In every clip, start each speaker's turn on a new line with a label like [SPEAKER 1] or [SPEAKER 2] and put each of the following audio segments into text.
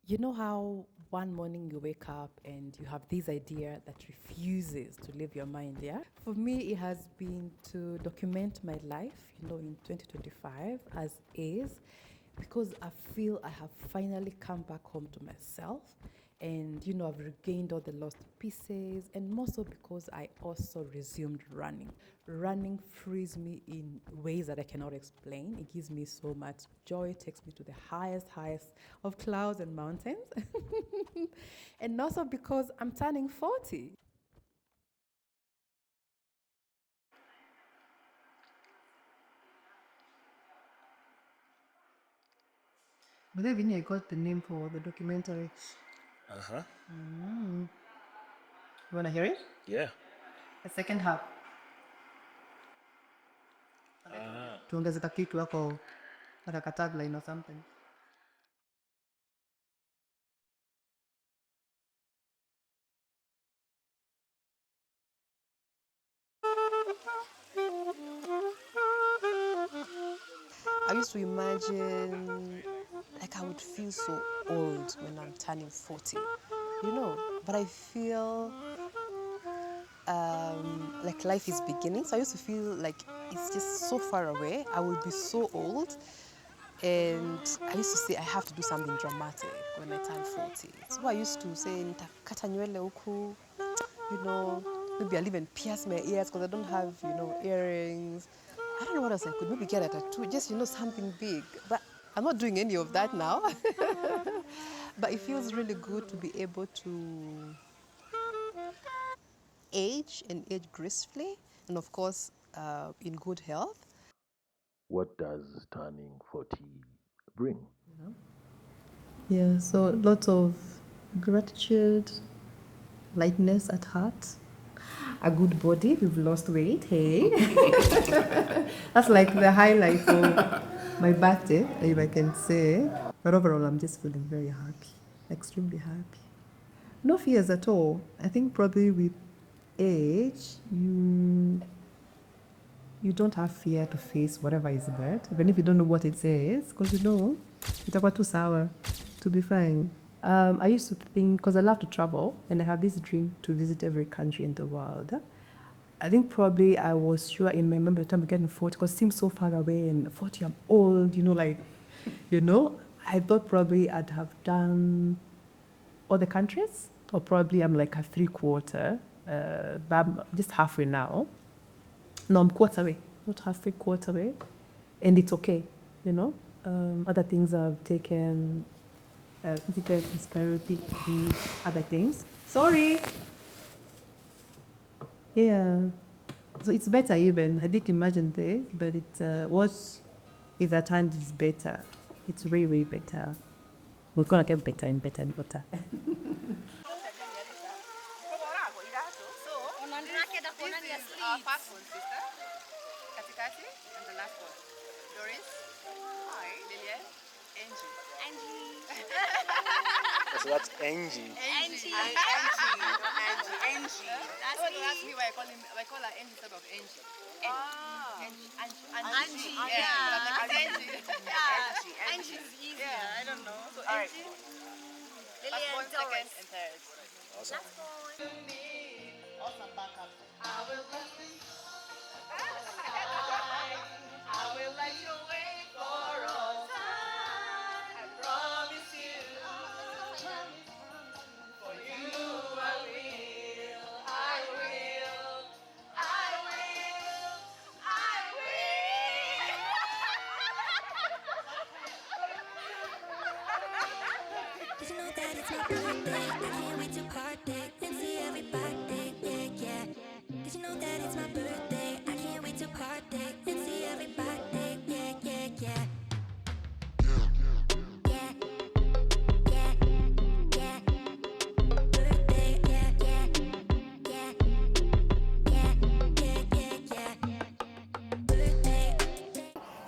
[SPEAKER 1] You know how one morning you wake up and you have this idea that refuses to leave your mind, yeah? For me, it has been to document my life, in 2025 as is, because I feel I have finally come back home to myself. And, I've regained all the lost pieces, and more so because I also resumed running. Running frees me in ways that I cannot explain. It gives me so much joy. It takes me to the highest of clouds and mountains. And also because I'm turning 40.
[SPEAKER 2] But then I got the name for the documentary.
[SPEAKER 3] Uh huh.
[SPEAKER 2] You wanna hear it?
[SPEAKER 3] Yeah.
[SPEAKER 2] The second half. Tuongeze kakitu wako like a tagline or something.
[SPEAKER 4] I used to imagine like I would feel so old when I'm turning 40, but I feel like life is beginning. So I used to feel like it's just so far away. I will be so old. And I used to say I have to do something dramatic when I turn 40. So I used to say, nitakata nywele huku, maybe I'll even pierce my ears because I don't have, earrings. I don't know what else I could. Maybe get a tattoo, just, something big. But I'm not doing any of that now. But it feels really good to be able to age and age gracefully, and of course, in good health.
[SPEAKER 3] What does turning 40 bring?
[SPEAKER 2] Yeah, so lots of gratitude, lightness at heart, a good body. We've lost weight. Hey, that's like the highlight of my birthday, if I can say. But overall, I'm just feeling very happy, extremely happy. No fears at all. I think probably with age, you don't have fear to face whatever is there, even if you don't know what it says, because itakuwa tu sawa, to be fine. I used to think, because I love to travel, and I have this dream to visit every country in the world. I think probably I was sure in my memory the time I'm getting 40, because it seems so far away, and 40, I'm old, you know, I thought probably I'd have done all the countries, or probably I'm like a three-quarter, but I'm just halfway now. No, I'm quarter way, not halfway, quarter way, and it's okay, you know. Other things I've taken, physical prosperity, other things. Sorry. Yeah. So it's better even. I didn't imagine this, but it's what is at hand is better. It's way, way better. We're gonna get better and better and better.
[SPEAKER 5] First one, sister. Katikati, and the last one. Doris. Hi. Lillian. Angie.
[SPEAKER 3] So that's Angie.
[SPEAKER 5] Angie. Angie. That's me. Ask me why I call her Angie instead of Angie. Angie. Yeah. Angie. Angie is easy. Yeah, I don't know. So Angie. Lillian, first one, second, and third.
[SPEAKER 3] Awesome.
[SPEAKER 5] Awesome backup.
[SPEAKER 6] Did you know that it's my birthday? I can't wait to party and see everybody, yeah, yeah. Did you know that it's my birthday? I can't wait to party and see everybody, yeah, yeah, yeah. Yeah, yeah, yeah. Birthday, yeah, yeah, yeah, yeah, yeah, yeah, yeah. Birthday.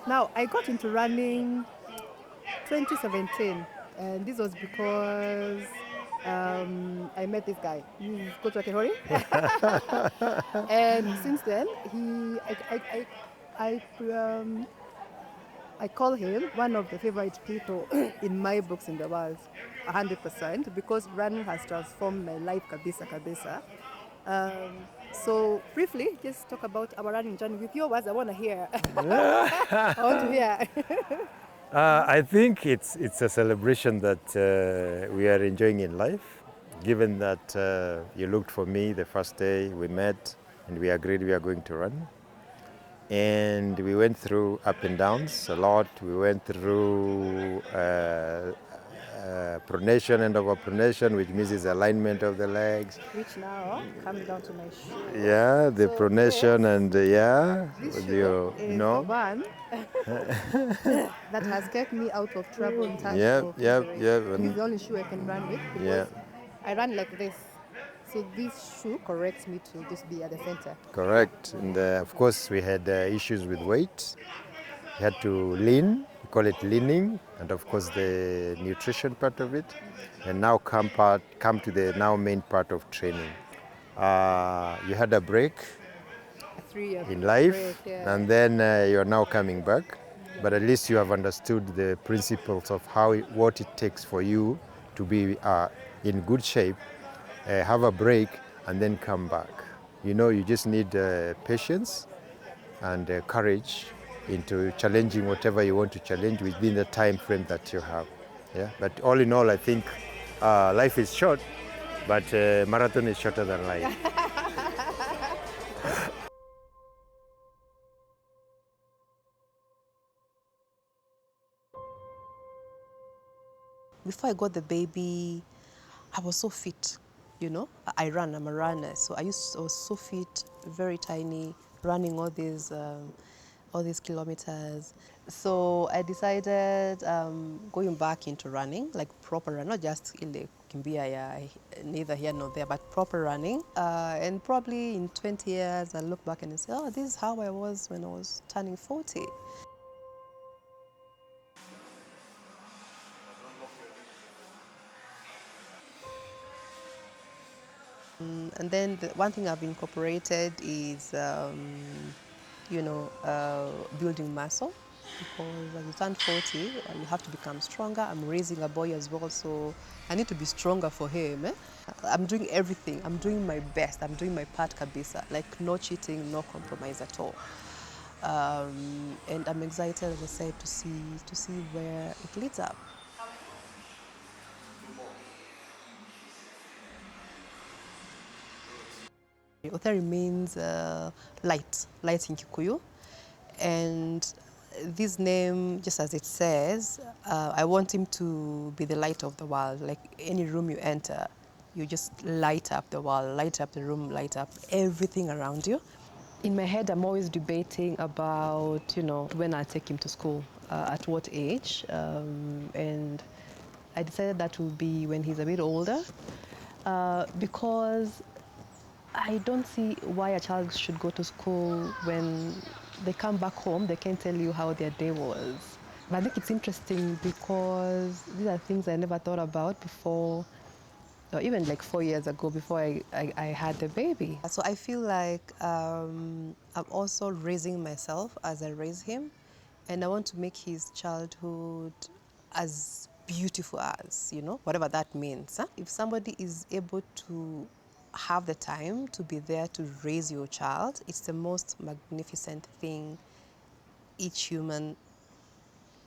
[SPEAKER 2] Now, I got into running 2017, and this was because I met this guy, Coach Wakehori. And since then, I I call him one of the favorite people in my books in the world, 100%, because running has transformed my life kabisa kabisa. So briefly, just talk about our running journey with your words. I want to hear. I want to hear.
[SPEAKER 7] I think it's a celebration that we are enjoying in life, given that you looked for me the first day we met and we agreed we are going to run. And we went through up and downs a lot. We went through pronation and overpronation, which means is alignment of the legs.
[SPEAKER 2] Which now comes down to my shoe.
[SPEAKER 7] Yeah, the
[SPEAKER 2] So
[SPEAKER 7] pronation and yeah,
[SPEAKER 2] this
[SPEAKER 7] with
[SPEAKER 2] shoe
[SPEAKER 7] your,
[SPEAKER 2] is the one that has kept me out of trouble in terms of injury. This is the only shoe I can run with because I run like this. So this shoe corrects me to just be at the center.
[SPEAKER 7] correct. And of course, we had issues with weight. We had to lean, we call it leaning, and of course the nutrition part of it. And now come to the now main part of training. You had a break
[SPEAKER 2] A 3 year
[SPEAKER 7] in life,
[SPEAKER 2] break, yeah.
[SPEAKER 7] and then you are now coming back. But at least you have understood the principles of what it takes for you to be in good shape, have a break, and then come back. You know, you just need patience and courage into challenging whatever you want to challenge within the time frame that you have. Yeah. But all in all, I think life is short, but marathon is shorter than life.
[SPEAKER 4] Before I got the baby, I was so fit, you know. I run, I'm a runner. So I was so fit, very tiny, running all these kilometers. So I decided going back into running, like proper run, not just ile kimbia, neither here nor there, but proper running. And probably in 20 years, I'll look back and say, oh, this is how I was when I was turning 40. And then the one thing I've incorporated is, building muscle. Because as you turn 40, you have to become stronger. I'm raising a boy as well, so I need to be stronger for him. I'm doing everything. I'm doing my best. I'm doing my part kabisa. Like no cheating, no compromise at all. And I'm excited, as I said, to see where it leads up. Othari means light in Kikuyu. And this name, just as it says, I want him to be the light of the world. Like any room you enter, you just light up the world, light up the room, light up everything around you. In my head, I'm always debating about, when I take him to school, at what age. And I decided that will be when he's a bit older, because I don't see why a child should go to school when they come back home, they can't tell you how their day was. But I think it's interesting because these are things I never thought about before, or even like 4 years ago before I had the baby. So I feel like I'm also raising myself as I raise him, and I want to make his childhood as beautiful as, whatever that means. If somebody is able to have the time to be there to raise your child, it's the most magnificent thing each human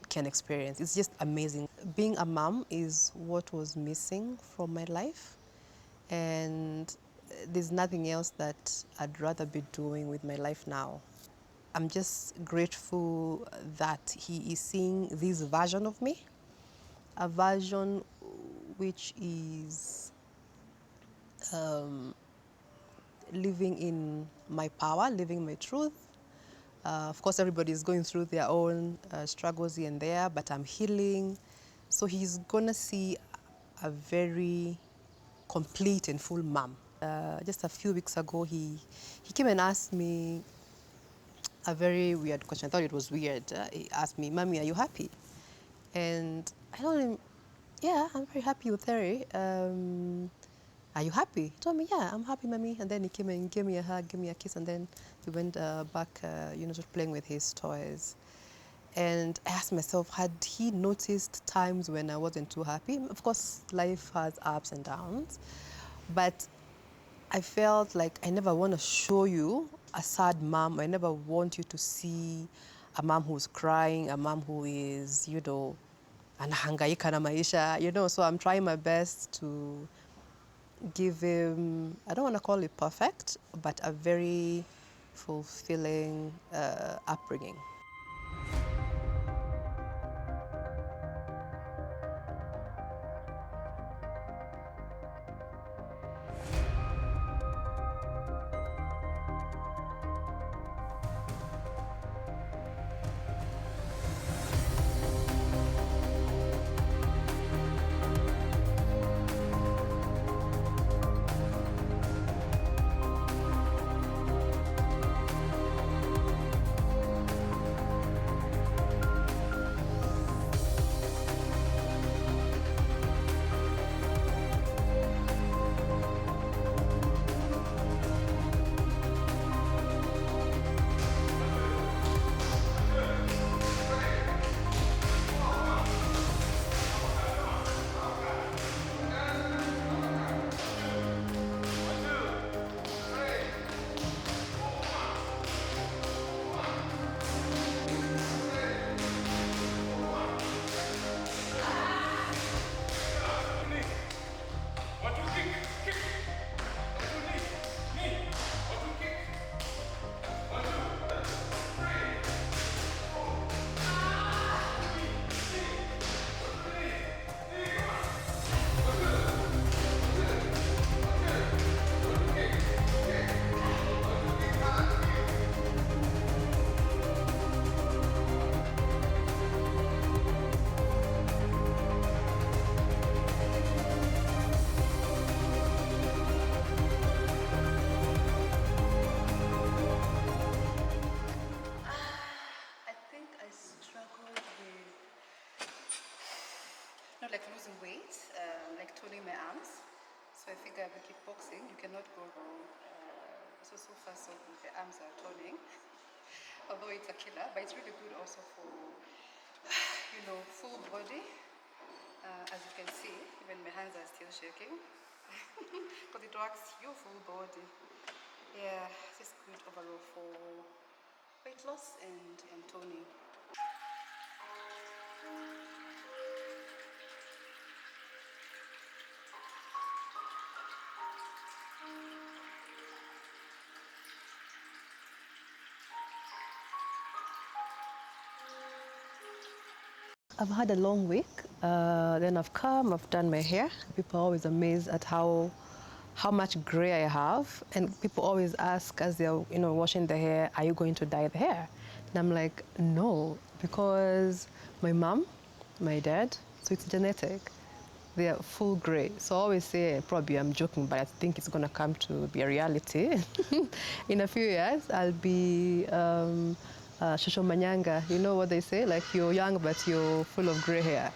[SPEAKER 4] can experience. It's just amazing. Being a mom is what was missing from my life, and there's nothing else that I'd rather be doing with my life now. I'm just grateful that he is seeing this version of me, a version which is living in my power, living my truth. Of course, everybody is going through their own struggles here and there, but I'm healing. So he's gonna see a very complete and full mom. Just a few weeks ago, he came and asked me a very weird question. I thought it was weird. He asked me, "Mommy, are you happy?" And I told him, "Yeah, I'm very happy with Terry. Are you happy?" He told me, "Yeah, I'm happy, Mommy." And then he came and gave me a hug, gave me a kiss, and then we went back, just playing with his toys. And I asked myself, had he noticed times when I wasn't too happy? Of course, life has ups and downs, but I felt like I never want to show you a sad mom. I never want you to see a mom who's crying, a mom who is, anahangaika na maisha, So I'm trying my best to give him, I don't want to call it perfect, but a very fulfilling upbringing.
[SPEAKER 1] I think I struggled with not like losing weight, like toning my arms. So I figure with kickboxing, you cannot go wrong. So far, so good. The arms are toning, although it's a killer, but it's really good also for, full body. As you can see, even my hands are still shaking because it works your full body. Yeah, it's just good overall for weight loss and toning.
[SPEAKER 4] I've had a long week. Then I've come, I've done my hair. People are always amazed at how much gray I have. And people always ask as they're washing the hair, are you going to dye the hair? And I'm like, no, because my mom, my dad, so it's genetic. They are full gray. So I always say, probably I'm joking, but I think it's going to come to be a reality. In a few years, I'll be Shosho Manyanga. You know what they say? Like you're young, but you're full of gray hair.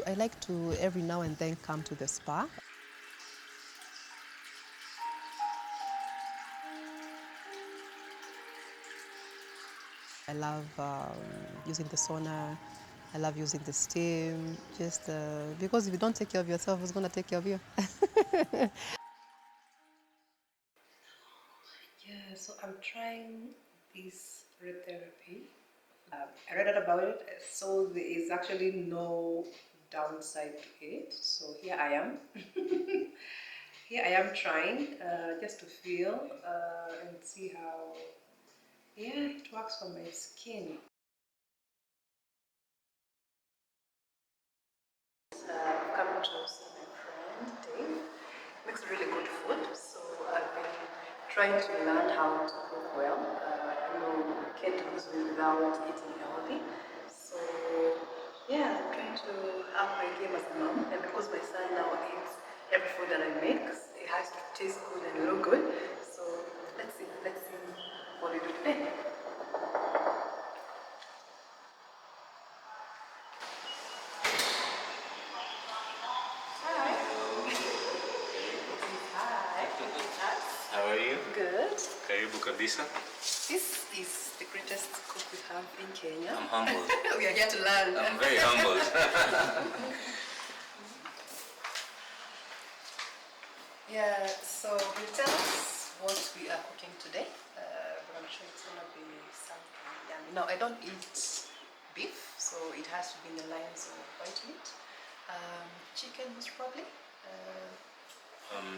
[SPEAKER 4] I like to every now and then come to the spa. I love using the sauna. I love using the steam. Just because if you don't take care of yourself, who's going to take care of you?
[SPEAKER 1] Yeah, so I'm trying this red therapy. I read about it, so there is actually no downside to it. So here I am. Here I am trying just to feel and see how, it works for my skin. I've come to see my friend Dave. Makes really good food, so I've been trying to learn how to cook well. You can't lose weight without eating healthy. So yeah, I'm trying to up my game as a mom, and because my son now eats every food that I make, it has to taste good and look good. So let's see what we do today.
[SPEAKER 8] How are you?
[SPEAKER 1] Good.
[SPEAKER 8] Karibu kabisa.
[SPEAKER 1] This is the greatest cook we have in Kenya.
[SPEAKER 8] I'm humbled.
[SPEAKER 1] We are here to learn.
[SPEAKER 8] I'm very humbled.
[SPEAKER 1] Yeah, so you tell us what we are cooking today, but I'm sure it's gonna be something yummy. No, I don't eat beef, so it has to be in the lines of white meat. Chicken most probably.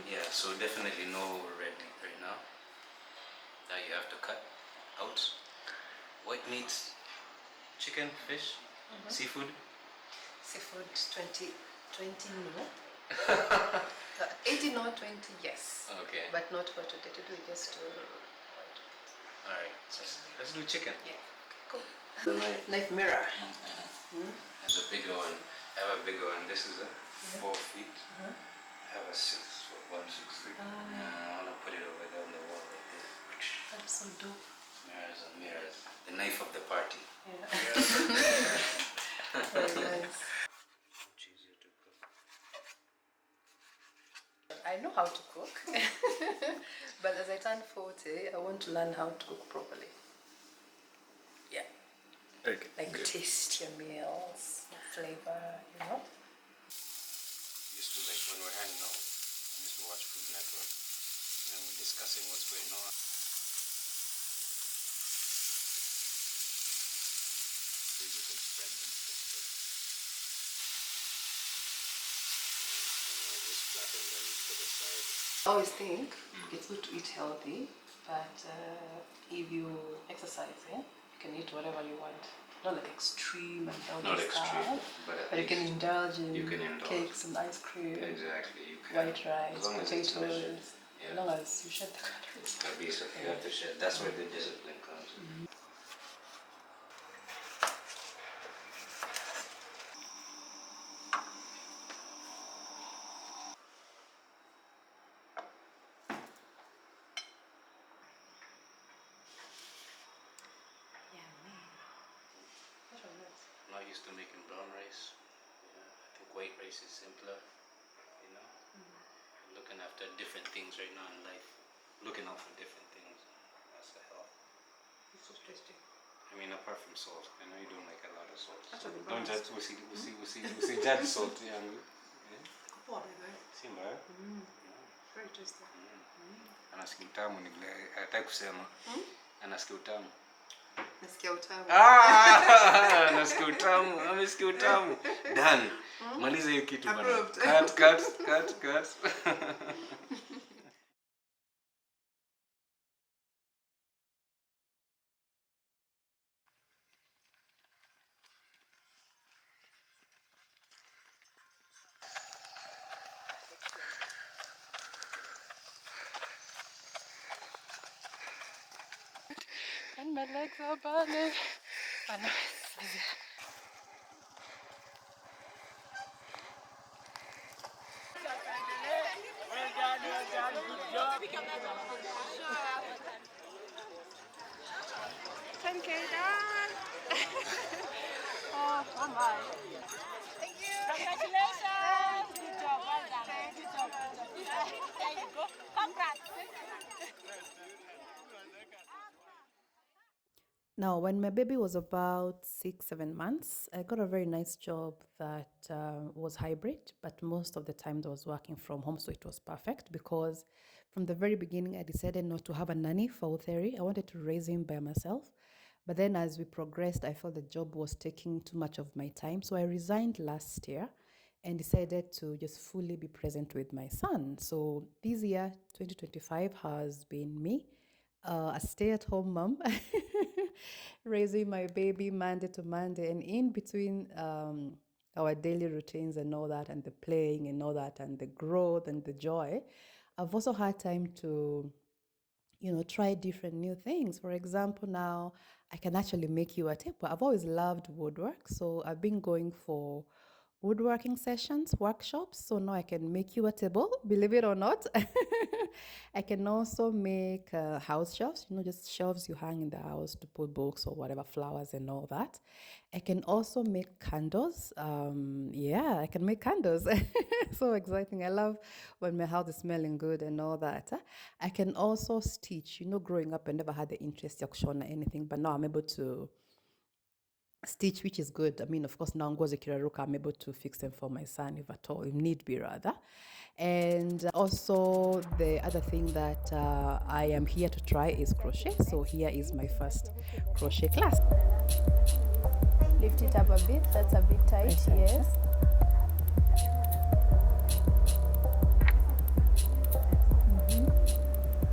[SPEAKER 8] Yeah, so definitely no red meat right now. Now you have to cut out white meat, chicken, fish, seafood.
[SPEAKER 1] Seafood 20 no. 80 no, 20 yes.
[SPEAKER 8] Okay.
[SPEAKER 1] But not for today. To do just to
[SPEAKER 8] All right. Let's do chicken.
[SPEAKER 1] yeah. Cool. Knife mirror.
[SPEAKER 8] There's a bigger one. I have a bigger one. This is a 4 feet. I have a 6 foot one, 6 feet. I want to put it over there on the wall right there.
[SPEAKER 1] That's so dope.
[SPEAKER 8] Mirrors and mirrors. The knife of the party.
[SPEAKER 1] Yeah. Very nice.
[SPEAKER 8] Much easier to cook.
[SPEAKER 1] I know how to cook, but as I turn 40, I want to learn how to cook properly. Yeah,
[SPEAKER 8] Okay.
[SPEAKER 1] like
[SPEAKER 8] good.
[SPEAKER 1] taste your meals, flavor, you know.
[SPEAKER 8] Used to like when we're hanging out, we used to watch Food Network and we're discussing what's going on. These you can spread them this way. Just flatten them to the side.
[SPEAKER 1] I always think it's good to eat healthy, but if you exercise, yeah, you can eat whatever you want. Not like extreme and all
[SPEAKER 8] Not
[SPEAKER 1] this
[SPEAKER 8] extreme,
[SPEAKER 1] stuff,
[SPEAKER 8] but at
[SPEAKER 1] but you can
[SPEAKER 8] least
[SPEAKER 1] indulge in
[SPEAKER 8] you can indulge.
[SPEAKER 1] cakes and ice cream,
[SPEAKER 8] exactly you can.
[SPEAKER 1] white rice,
[SPEAKER 8] As long as it's
[SPEAKER 1] potatoes,
[SPEAKER 8] delicious.
[SPEAKER 1] as
[SPEAKER 8] Yeah.
[SPEAKER 1] long as you shed the calories.
[SPEAKER 8] Kabisa, you have to share. That's where the discipline comes.
[SPEAKER 1] Yeah, man. That's really nice.
[SPEAKER 8] I'm not used to making brown rice. Yeah, I think white rice is simpler. You know, looking after different things right now in life. Looking out for different things. That's the help.
[SPEAKER 1] It's so tasty.
[SPEAKER 8] I mean, apart from salt, I know you don't like a lot of salt.
[SPEAKER 1] That's what the
[SPEAKER 8] Don't
[SPEAKER 1] brown
[SPEAKER 8] judge. We see judge salt. Yeah.
[SPEAKER 1] Oh, they're good.
[SPEAKER 8] Simba.
[SPEAKER 1] Very tasty.
[SPEAKER 8] Anasikia utamu ni vile hataki kusema. Anasikia utamu.
[SPEAKER 1] Nasikia utamu.
[SPEAKER 8] Anasikia utamu. Amesikia utamu. Done. Maliza hiyo kitu bana.
[SPEAKER 1] Approved.
[SPEAKER 8] Cut.
[SPEAKER 1] And my legs are burning. I know it's busy. Oh my. Thank you. Congratulations. Good job. Well done. Good job. There you go. Congrats. Now, when my baby was about 6, 7 months, I got a very nice job that was hybrid, but most of the time I was working from home, so it was perfect because from the very beginning I decided not to have a nanny for Utheri. I wanted to raise him by myself. But then as we progressed, I felt the job was taking too much of my time. So I resigned last year and decided to just fully be present with my son. So this year, 2025, has been me, a stay-at-home mom, raising my baby Monday to Monday, and in between our daily routines and all that, and the playing and all that, and the growth and the joy, I've also had time to try different new things. For example, now I can actually make you a table. I've always loved woodwork, so I've been going for woodworking sessions, workshops. So now I can make you a table, believe it or not. I can also make house shelves, just shelves you hang in the house to put books or whatever, flowers and all that. I can also make candles. Yeah, I can make candles. So exciting. I love when my house is smelling good and all that. I can also stitch. Growing up, I never had the interest to auction or anything, but now I'm able to stitch, which is good. I mean, of course, now ngozi kiraruka, I'm able to fix them for my son if at all, if need be rather. And also the other thing that I am here to try is crochet. So here is my first crochet class.
[SPEAKER 5] Lift it up a bit. That's a bit tight. Yes.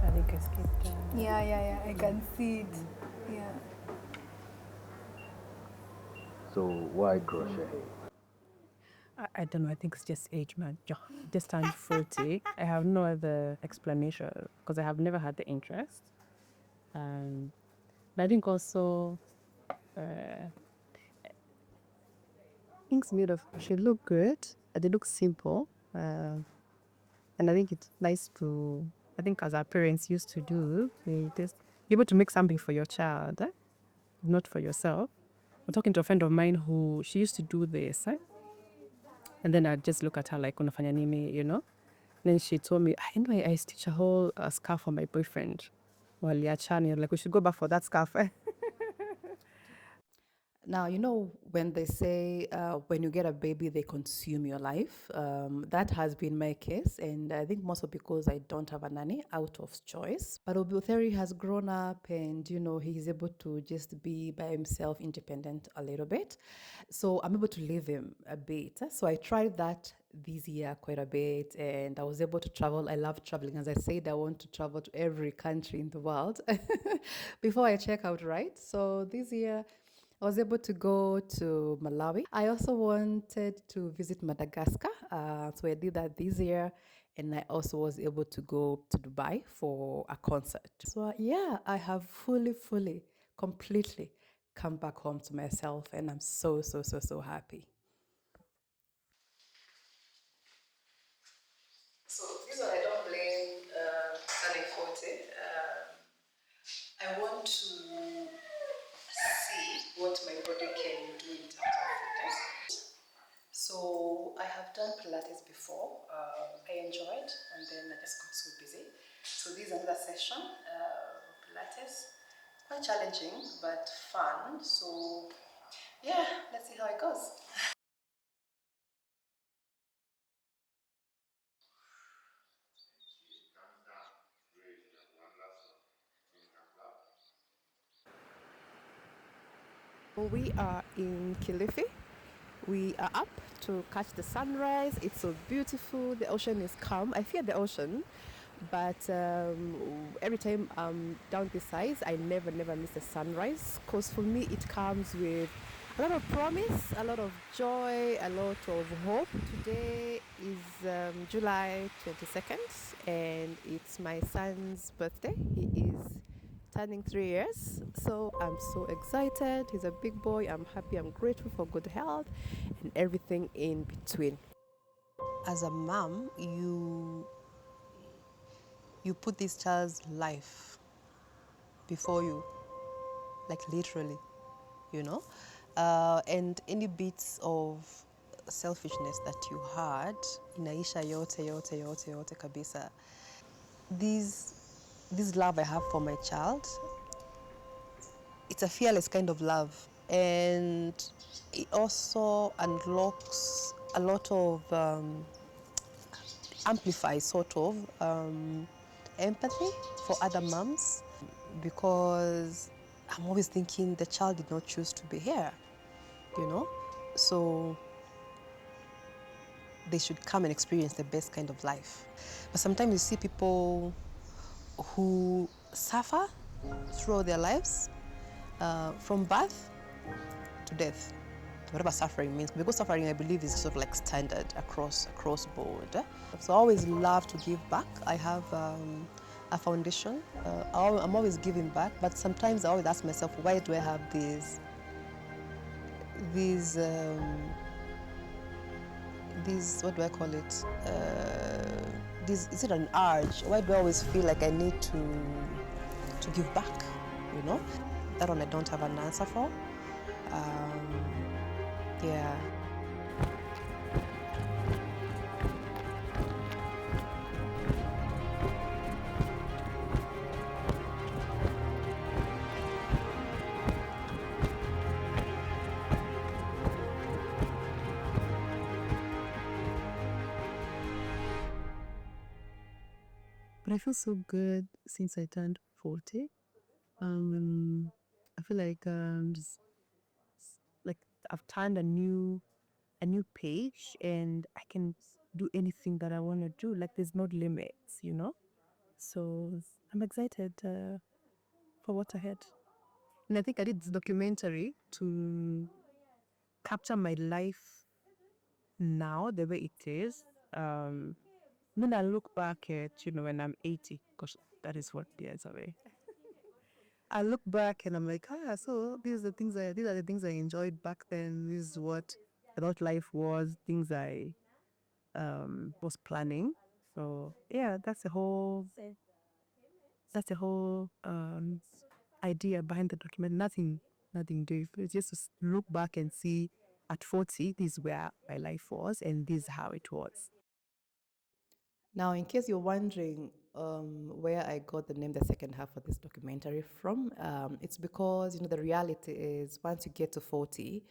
[SPEAKER 2] I think I skipped.
[SPEAKER 5] Yeah. I can see it. Yeah.
[SPEAKER 3] So why crochet?
[SPEAKER 2] I don't know. I think it's just age, man. Just turned 40. I have no other explanation because I have never had the interest. But I think also things made of crochet look good. They look simple. And I think it's nice to, I think as our parents used to do, we just be able to make something for your child, not for yourself. I'm talking to a friend of mine who, she used to do this. And then I'd just look at her like, unafanya nini, Then she told me, anyway, I stitched a whole scarf for my boyfriend. Well, yeah, Chani, like, we should go back for that scarf.
[SPEAKER 1] Now, when they say when you get a baby, they consume your life. That has been my case. And I think mostly because I don't have a nanny out of choice. But Obutheri has grown up and, he's able to just be by himself, independent a little bit. So I'm able to leave him a bit. So I tried that this year quite a bit and I was able to travel. I love traveling. As I said, I want to travel to every country in the world before I check out, right? So this year, I was able to go to Malawi. I also wanted to visit Madagascar. So I did that this year. And I also was able to go to Dubai for a concert. So yeah, I have fully, completely come back home to myself. And I'm so happy. So this one I don't blame turning 40. I want to see what my body can do in terms of fitness. So I have done Pilates before. I enjoyed, and then I just got so busy. So this is another session of Pilates. Quite challenging, but fun. So yeah, let's see how it goes. We are in Kilifi. We are up to catch the sunrise. It's so beautiful. The ocean is calm. I fear the ocean, but every time I'm down this side, I never miss the sunrise because for me it comes with a lot of promise, a lot of joy, a lot of hope. Today is July 22nd and it's my son's birthday. He is turning 3 years. So I'm so excited. He's a big boy. I'm happy. I'm grateful for good health and everything in between.
[SPEAKER 4] As a mom, you put this child's life before you, like literally, and any bits of selfishness that you had inaisha yote kabisa. This love I have for my child, it's a fearless kind of love, and it also unlocks a lot of amplifies sort of empathy for other moms, because I'm always thinking the child did not choose to be here, so they should come and experience the best kind of life. But sometimes you see people who suffer throughout their lives, from birth to death, whatever suffering means, because suffering, I believe, is sort of like standard across board. So I always love to give back. I have a foundation. I'm always giving back, but sometimes I always ask myself, why do I have these this, what do I call it? This, is it an urge? Why do I always feel like I need to give back? You know, that one I don't have an answer for. Yeah.
[SPEAKER 2] But I feel so good since I turned 40. I feel like I've turned a new page, and I can do anything that I want to do. Like there's no limits, you know. So I'm excited for what's ahead. And I think I did this documentary to capture my life now, the way it is. Then I look back at, when I'm 80, because that is what years away. I look back and I'm like, so these are the things I enjoyed back then. This is what I thought life was, things I was planning. So yeah, that's the whole idea behind the document. Nothing deep. It's just to look back and see at 40, this is where my life was and this is how it was.
[SPEAKER 1] Now, in case you're wondering where I got the name, the second half of this documentary from, it's because, the reality is once you get to 40,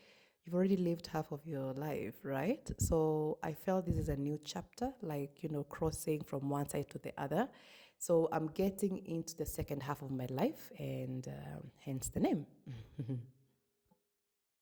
[SPEAKER 1] you've already lived half of your life, right? So I felt this is a new chapter, like, crossing from one side to the other. So I'm getting into the second half of my life, and hence the name.